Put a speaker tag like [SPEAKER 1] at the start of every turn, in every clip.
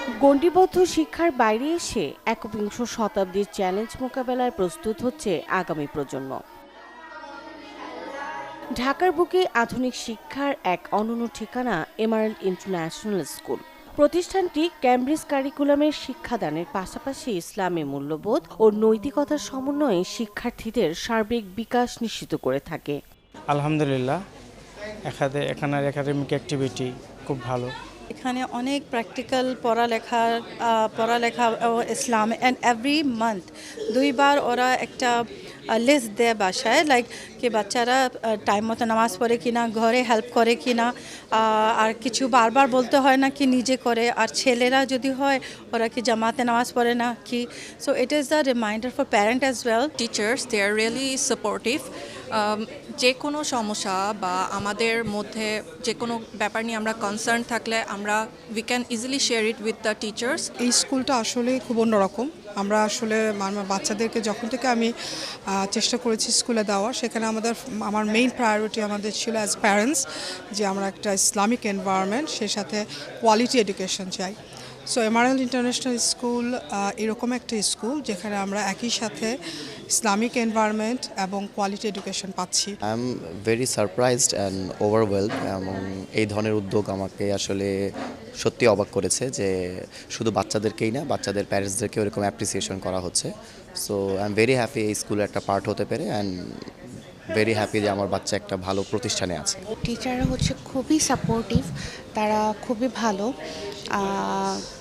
[SPEAKER 1] গণ্ডিবদ্ধ শিক্ষার বাইরে এসে একবিংশ শতাব্দীর চ্যালেঞ্জ মোকাবেলায় প্রস্তুত হচ্ছে আগামী প্রজন্ম। ঢাকার বুকে আধুনিক শিক্ষার এক অনন্য ঠিকানা এমারেল্ড ইন্টারন্যাশনাল স্কুল। প্রতিষ্ঠানটি ক্যামব্রিজ কারিকুলামের শিক্ষাদানের পাশাপাশি ইসলামী মূল্যবোধ ও নৈতিকতার সমন্বয়ে শিক্ষার্থীদের সার্বিক বিকাশ নিশ্চিত করে থাকে।
[SPEAKER 2] আলহামদুলিল্লাহ, এখানের একাডেমিক অ্যাক্টিভিটি খুব ভালো।
[SPEAKER 3] এখানে অনেক প্র্যাকটিক্যাল পড়ালেখা ইসলাম অ্যান্ড এভরি মান্থ 2 বার ওরা একটা লিস্ট দেয় বাসায়, লাইক কি বাচ্চারা টাইম মতো নামাজ পড়ে কিনা, ঘরে হেল্প করে কিনা, আর কিছু বারবার বলতে হয় না কি নিজে করে, আর ছেলেরা যদি হয় ওরা কি জামাতে নামাজ পড়ে না কি। So it is the reminder for parent as well.
[SPEAKER 4] Teachers they are really supportive. যে কোনো সমস্যা বা আমাদের মধ্যে যে কোনো ব্যাপার নিয়ে আমরা কনসার্ন থাকলে we can easily share it with the teachers.
[SPEAKER 5] এই স্কুলটা আসলে খুব অন্যরকম। আমরা আসলে বাচ্চাদেরকে যখন থেকে আমি চেষ্টা করেছি স্কুলে দেওয়া, সেখানে আমার মেইন প্রায়োরিটি আমাদের ছিল অ্যাজ প্যারেন্টস যে আমরা একটা ইসলামিক এনভায়রনমেন্ট, সেই সাথে কোয়ালিটি এডুকেশন চাই। সো এমারেল্ড ইন্টারন্যাশনাল স্কুল এরকম একটা স্কুল যেখানে আমরা একই সাথে ইসলামিক এনভায়রনমেন্ট এবং কোয়ালিটি এডুকেশন পাচ্ছি।
[SPEAKER 6] I am very surprised and overwhelmed, এবং এই ধরনের উদ্যোগ আমাকে আসলে সত্যি অবাক করেছে যে শুধু বাচ্চাদেরকেই না, বাচ্চাদের প্যারেন্টসদেরকেও এরকম অ্যাপ্রিসিয়েশন করা হচ্ছে। So I am very happy এই স্কুলের একটা পার্ট হতে পেরে, অ্যান্ড ভেরি হ্যাপি যে আমার বাচ্চা একটা ভালো প্রতিষ্ঠানে আছে।
[SPEAKER 7] টিচাররা খুবই সাপোর্টিভ, তারা খুবই ভালো।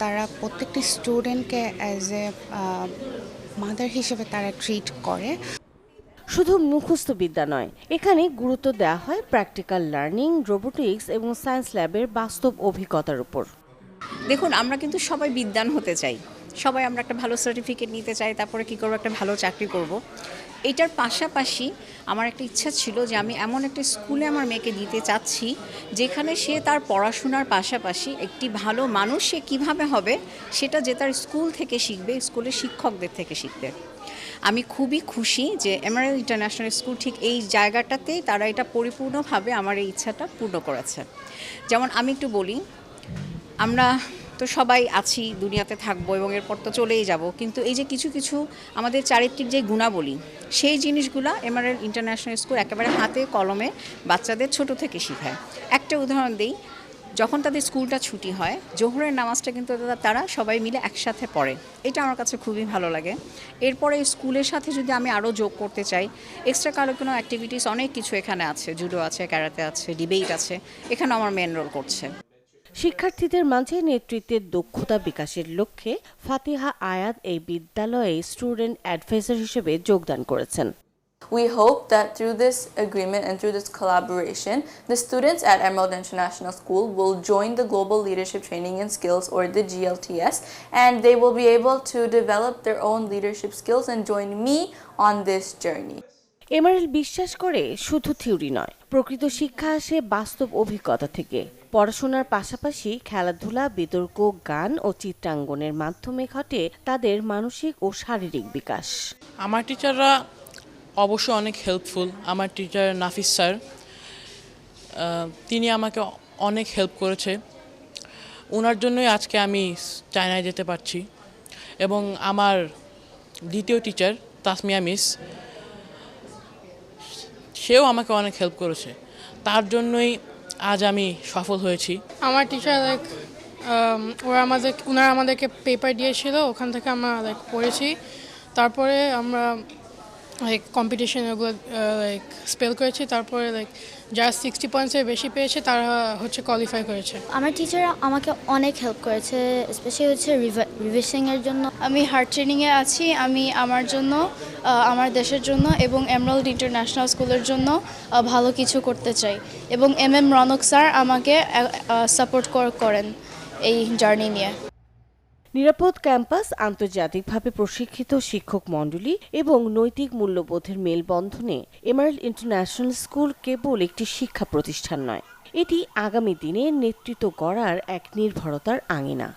[SPEAKER 7] তারা প্রত্যেকটি স্টুডেন্টকে অ্যাজ এ মাদার হিসেবে তারা ট্রিট করে।
[SPEAKER 1] শুধু মুখস্থ বিদ্যা নয়, এখানে গুরুত্ব দেওয়া হয় প্র্যাকটিক্যাল লার্নিং, রোবোটিক্স এবং সায়েন্স ল্যাবের বাস্তব অভিজ্ঞতার উপর।
[SPEAKER 8] দেখুন, আমরা কিন্তু সবাই বিদ্বান হতে চাই, সবাই আমরা একটা ভালো সার্টিফিকেট নিতে চাই, তারপরে কী করবো, একটা ভালো চাকরি করব। এটার পাশাপাশি আমার একটা ইচ্ছা ছিল যে আমি এমন একটা স্কুলে আমার মেয়েকে দিতে চাচ্ছি যেখানে সে তার পড়াশোনার পাশাপাশি একটি ভালো মানুষ সে কীভাবে হবে সেটা যে তার স্কুল থেকে শিখবে, স্কুলের শিক্ষকদের থেকে শিখবে। আমি খুবই খুশি যে এমারেল্ড ইন্টারন্যাশনাল স্কুল ঠিক এই জায়গাটাতেই তারা এটা পরিপূর্ণভাবে আমার এই ইচ্ছাটা পূর্ণ করেছে। যেমন আমি একটু বলি, আমরা তো সবাই আছি, দুনিয়াতে থাকবো এবং এরপর তো চলেই যাব, কিন্তু এই যে কিছু কিছু আমাদের চারিত্রিক যে গুণাবলী, সেই জিনিসগুলো এমারেল্ড ইন্টারন্যাশনাল স্কুল একেবারে হাতে কলমে বাচ্চাদের ছোট থেকে শেখায়। একটা উদাহরণ দিই, যখন তাদের স্কুলটা ছুটি হয়, জোহরের নামাজটা কিন্তু তারা সবাই মিলে একসাথে পড়ে। এটা আমার কাছে খুবই ভালো লাগে। এরপরে স্কুলের সাথে যদি আমি আরও যোগ করতে চাই, এক্সট্রা কারিকুলার অ্যাক্টিভিটিস অনেক কিছু এখানে আছে, জুডো আছে, ক্যারাতে আছে, ডিবেট আছে, এখানে আমার মেন রোল করছে।
[SPEAKER 1] শিক্ষার্থীদের মাঝে নেতৃত্বের দক্ষতা বিকাশের লক্ষ্যে ফাতিহা আয়াত এই বিদ্যালয়ে স্টুডেন্ট অ্যাডভাইজার হিসেবে যোগদান করেছেন।
[SPEAKER 9] We hope that through this agreement and through this collaboration, the students at Emerald International School will join the Global Leadership Training and Skills, or the GLTS, and they will be able to develop their own leadership skills and join me on this journey.
[SPEAKER 1] Emerald বিশ্বাস করে শুধু theory নয়, প্রকৃত শিক্ষা আসে বাস্তব অভিজ্ঞতা থেকে। পড়াশোনার পাশাপাশি খেলাধুলা, বিতর্ক, গান ও চিত্রাঙ্গনের মাধ্যমে ঘটে তাদের মানসিক ও শারীরিক বিকাশ।
[SPEAKER 2] আমার টিচাররা অবশ্যই অনেক হেল্পফুল। আমার টিচার নাফিস স্যার, তিনি আমাকে অনেক হেল্প করেছে। ওনার জন্যই আজকে আমি চায়নায় যেতে পারছি। এবং আমার দ্বিতীয় টিচার তাসমিয়া মিস, সেও আমাকে অনেক হেল্প করেছে। তার জন্যই আজ আমি সফল হয়েছি।
[SPEAKER 10] আমার টিচার ওনারা আমাদেরকে পেপার দিয়েছিল, ওখান থেকে আমরা পড়েছি। তারপরে আমরা কম্পিটিশন ওগুলো স্পেল করেছি। তারপরে যারা 60 পয়েন্টসের বেশি পেয়েছে তারা কোয়ালিফাই করেছে।
[SPEAKER 11] আমার টিচার আমাকে অনেক হেল্প করেছে, স্পেশালি রিভিশিংয়ের জন্য। আমি হার্ট ট্রেনিংয়ে আছি, আমি আমার জন্য, আমার দেশের জন্য এবং এমারেল্ড ইন্টারন্যাশনাল স্কুলের জন্য ভালো কিছু করতে চাই। এবং রনক স্যার আমাকে সাপোর্ট করেন এই জার্নি নিয়ে।
[SPEAKER 1] নিরাপদ ক্যাম্পাস, আন্তর্জাতিকভাবে প্রশিক্ষিত শিক্ষক মণ্ডলী এবং নৈতিক মূল্যবোধের মেলবন্ধনে এমারেল্ড ইন্টারন্যাশনাল স্কুল কেবল একটি শিক্ষা প্রতিষ্ঠান নয়, এটি আগামী দিনে নেতৃত্ব গড়ার এক নির্ভরতার আঙিনা।